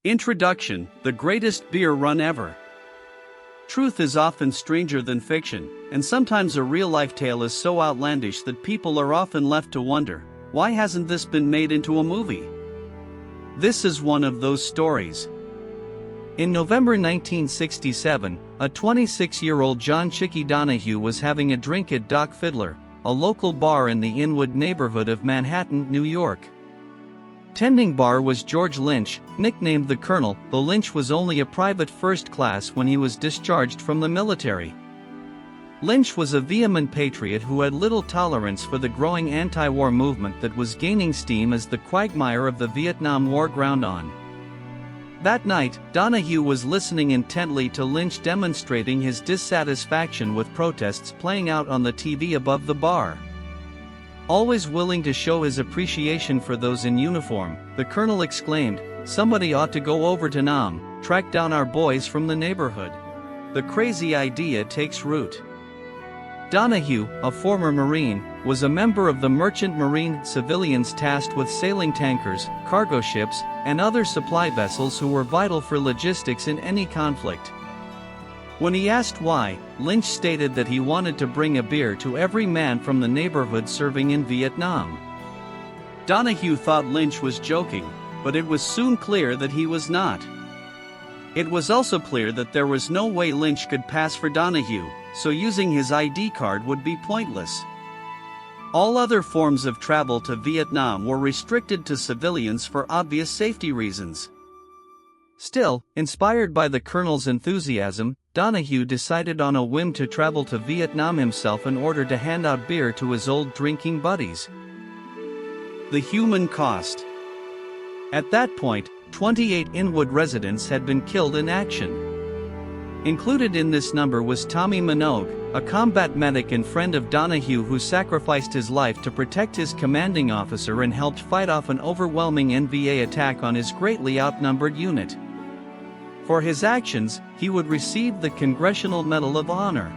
Introduction: the greatest beer run ever. Truth is often stranger than fiction, and sometimes a real-life tale is so outlandish that people are often left to wonder, why hasn't this been made into a movie? This is one of those stories. In November 1967, a 26-year-old John Chickie Donahue was having a drink at Doc Fiddler, a local bar in the Inwood neighborhood of Manhattan, New York. Tending bar was George Lynch, nicknamed the Colonel, though Lynch was only a private first class when he was discharged from the military. Lynch was a vehement patriot who had little tolerance for the growing anti-war movement that was gaining steam as the quagmire of the Vietnam War ground on. That night, Donahue was listening intently to Lynch demonstrating his dissatisfaction with protests playing out on the TV above the bar. Always willing to show his appreciation for those in uniform, the Colonel exclaimed, "Somebody ought to go over to Nam, track down our boys from the neighborhood." The crazy idea takes root. Donahue, a former Marine, was a member of the Merchant Marine civilians tasked with sailing tankers, cargo ships, and other supply vessels who were vital for logistics in any conflict. When he asked why, Lynch stated that he wanted to bring a beer to every man from the neighborhood serving in Vietnam. Donahue thought Lynch was joking, but it was soon clear that he was not. It was also clear that there was no way Lynch could pass for Donahue, so using his ID card would be pointless. All other forms of travel to Vietnam were restricted to civilians for obvious safety reasons. Still, inspired by the Colonel's enthusiasm, Donahue decided on a whim to travel to Vietnam himself in order to hand out beer to his old drinking buddies. The human cost. At that point, 28 Inwood residents had been killed in action. Included in this number was Tommy Minogue, a combat medic and friend of Donahue who sacrificed his life to protect his commanding officer and helped fight off an overwhelming NVA attack on his greatly outnumbered unit. For his actions, he would receive the Congressional Medal of Honor.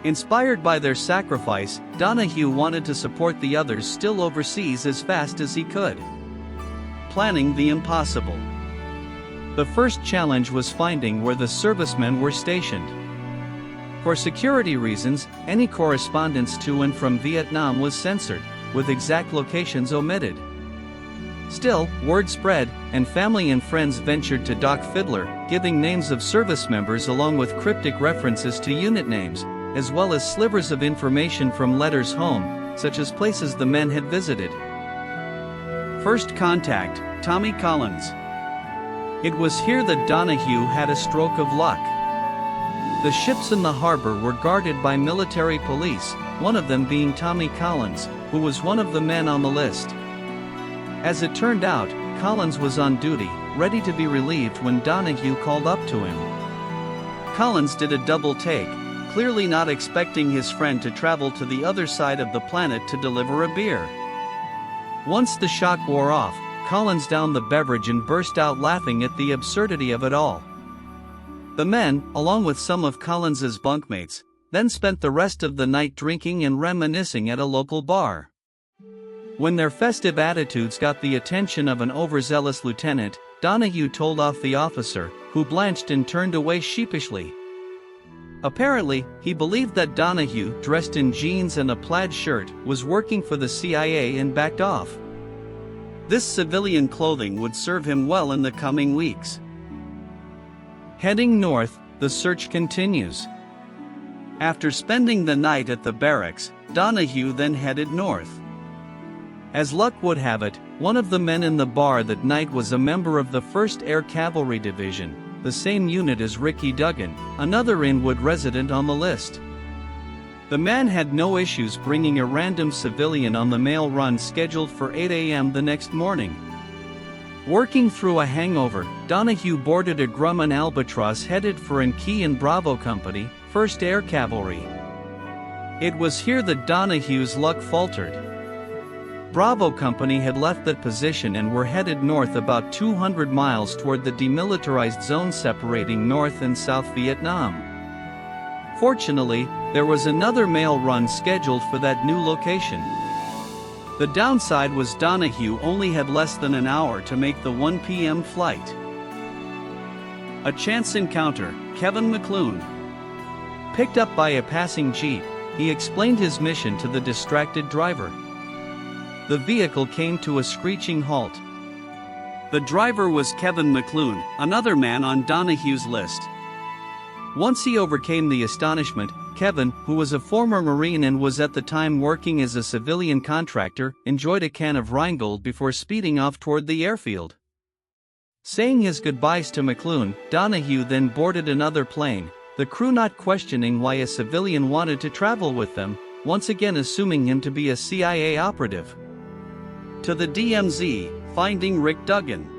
Inspired by their sacrifice, Donahue wanted to support the others still overseas as fast as he could. Planning the impossible. The first challenge was finding where the servicemen were stationed. For security reasons, any correspondence to and from Vietnam was censored, with exact locations omitted. Still, word spread, and family and friends ventured to Doc Fiddler, giving names of service members along with cryptic references to unit names, as well as slivers of information from letters home, such as places the men had visited. First contact, Tommy Collins. It was here that Donahue had a stroke of luck. The ships in the harbor were guarded by military police, one of them being Tommy Collins, who was one of the men on the list. As it turned out, Collins was on duty, ready to be relieved when Donahue called up to him. Collins did a double take, clearly not expecting his friend to travel to the other side of the planet to deliver a beer. Once the shock wore off, Collins downed the beverage and burst out laughing at the absurdity of it all. The men, along with some of Collins's bunkmates, then spent the rest of the night drinking and reminiscing at a local bar. When their festive attitudes got the attention of an overzealous lieutenant, Donahue told off the officer, who blanched and turned away sheepishly. Apparently, he believed that Donahue, dressed in jeans and a plaid shirt, was working for the CIA and backed off. This civilian clothing would serve him well in the coming weeks. Heading north, the search continues. After spending the night at the barracks, Donahue then headed north. As luck would have it, one of the men in the bar that night was a member of the 1st Air Cavalry Division, the same unit as Ricky Duggan, another Inwood resident on the list. The man had no issues bringing a random civilian on the mail run scheduled for 8 a.m. the next morning. Working through a hangover, Donahue boarded a Grumman Albatross headed for Key and Bravo Company, 1st Air Cavalry. It was here that Donahue's luck faltered. Bravo Company had left that position and were headed north about 200 miles toward the demilitarized zone separating North and South Vietnam. Fortunately, there was another mail run scheduled for that new location. The downside was Donahue only had less than an hour to make the 1 p.m. flight. A chance encounter, Kevin McClune. Picked up by a passing jeep, he explained his mission to the distracted driver. The vehicle came to a screeching halt. The driver was Kevin McClune, another man on Donahue's list. Once he overcame the astonishment, Kevin, who was a former Marine and was at the time working as a civilian contractor, enjoyed a can of Rheingold before speeding off toward the airfield. Saying his goodbyes to McClune, Donahue then boarded another plane, the crew not questioning why a civilian wanted to travel with them, once again assuming him to be a CIA operative. To the DMZ, finding Rick Duggan.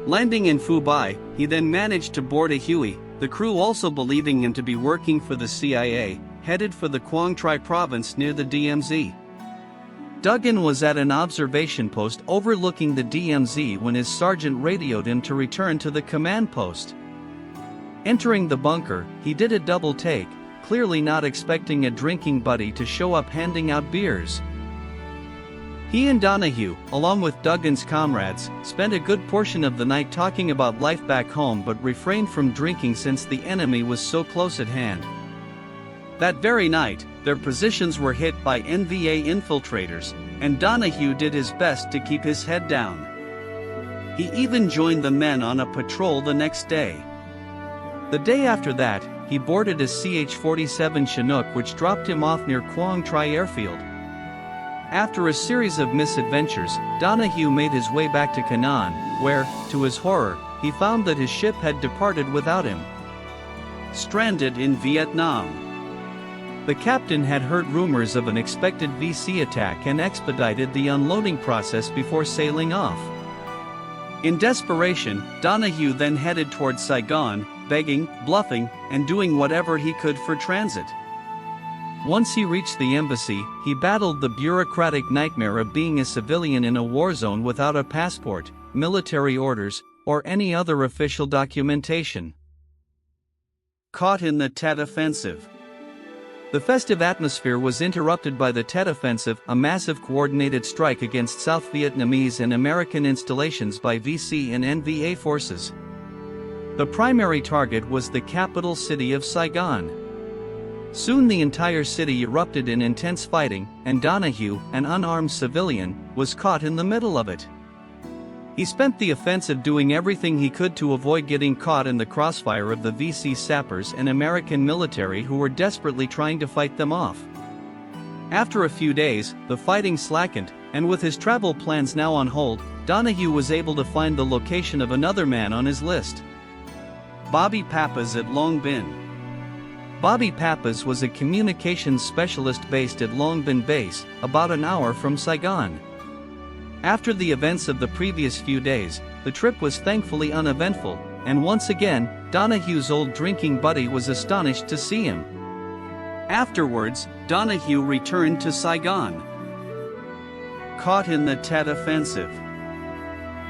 Landing in Fubai, he then managed to board a Huey, the crew also believing him to be working for the CIA, headed for the Quang Tri province near the DMZ. Duggan was at an observation post overlooking the DMZ when his sergeant radioed him to return to the command post. Entering the bunker, he did a double take, clearly not expecting a drinking buddy to show up handing out beers. He and Donahue, along with Duggan's comrades, spent a good portion of the night talking about life back home but refrained from drinking since the enemy was so close at hand. That very night, their positions were hit by NVA infiltrators, and Donahue did his best to keep his head down. He even joined the men on a patrol the next day. The day after that, he boarded a CH-47 Chinook which dropped him off near Quang Tri Airfield. After a series of misadventures, Donahue made his way back to Canaan, where, to his horror, he found that his ship had departed without him. Stranded in Vietnam. The captain had heard rumors of an expected VC attack and expedited the unloading process before sailing off. In desperation, Donahue then headed towards Saigon, begging, bluffing, and doing whatever he could for transit. Once he reached the embassy, he battled the bureaucratic nightmare of being a civilian in a war zone without a passport, military orders, or any other official documentation. Caught in the Tet Offensive. The festive atmosphere was interrupted by the Tet Offensive, a massive coordinated strike against South Vietnamese and American installations by VC and NVA forces. The primary target was the capital city of Saigon. Soon the entire city erupted in intense fighting, and Donahue, an unarmed civilian, was caught in the middle of it. He spent the offensive doing everything he could to avoid getting caught in the crossfire of the VC sappers and American military who were desperately trying to fight them off. After a few days, the fighting slackened, and with his travel plans now on hold, Donahue was able to find the location of another man on his list. Bobby Pappas at Long Bin. Bobby Pappas was a communications specialist based at Long Bin Base, about an hour from Saigon. After the events of the previous few days, the trip was thankfully uneventful, and once again, Donahue's old drinking buddy was astonished to see him. Afterwards, Donahue returned to Saigon. Caught in the Tet Offensive.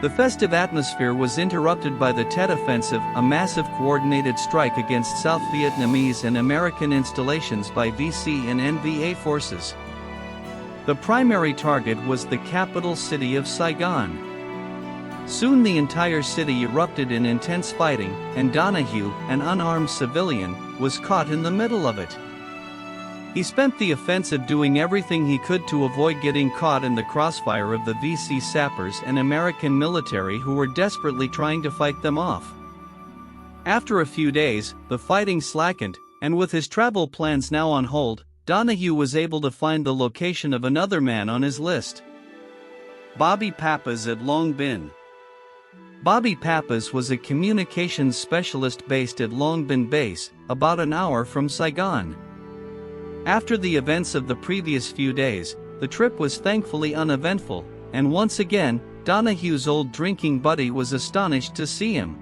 The festive atmosphere was interrupted by the Tet Offensive, a massive coordinated strike against South Vietnamese and American installations by VC and NVA forces. The primary target was the capital city of Saigon. Soon the entire city erupted in intense fighting, and Donahue, an unarmed civilian, was caught in the middle of it. He spent the offensive doing everything he could to avoid getting caught in the crossfire of the VC sappers and American military who were desperately trying to fight them off. After a few days, the fighting slackened, and with his travel plans now on hold, Donahue was able to find the location of another man on his list. Bobby Pappas at Long Bin. Bobby Pappas was a communications specialist based at Long Bin Base, about an hour from Saigon. After the events of the previous few days, the trip was thankfully uneventful, and once again, Donahue's old drinking buddy was astonished to see him.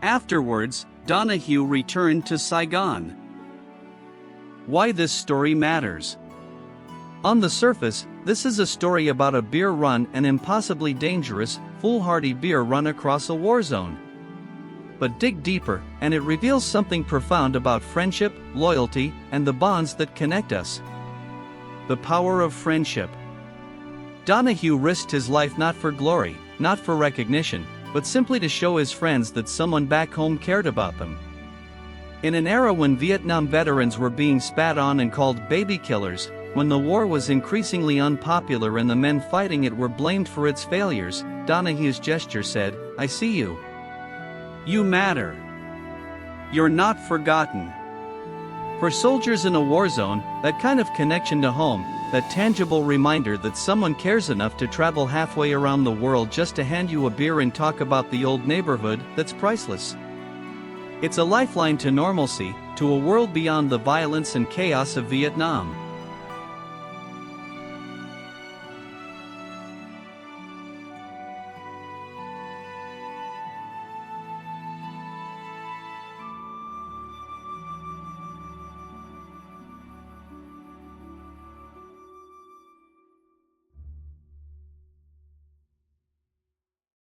Afterwards, Donahue returned to Saigon. Why this story matters. On the surface, this is a story about a beer run, an impossibly dangerous, foolhardy beer run across a war zone. But dig deeper, and it reveals something profound about friendship, loyalty, and the bonds that connect us. The power of friendship. Donahue risked his life not for glory, not for recognition, but simply to show his friends that someone back home cared about them. In an era when Vietnam veterans were being spat on and called baby killers, when the war was increasingly unpopular and the men fighting it were blamed for its failures, Donahue's gesture said, "I see you. You matter. You're not forgotten." For soldiers in a war zone, that kind of connection to home, that tangible reminder that someone cares enough to travel halfway around the world just to hand you a beer and talk about the old neighborhood, that's priceless. It's a lifeline to normalcy, to a world beyond the violence and chaos of Vietnam.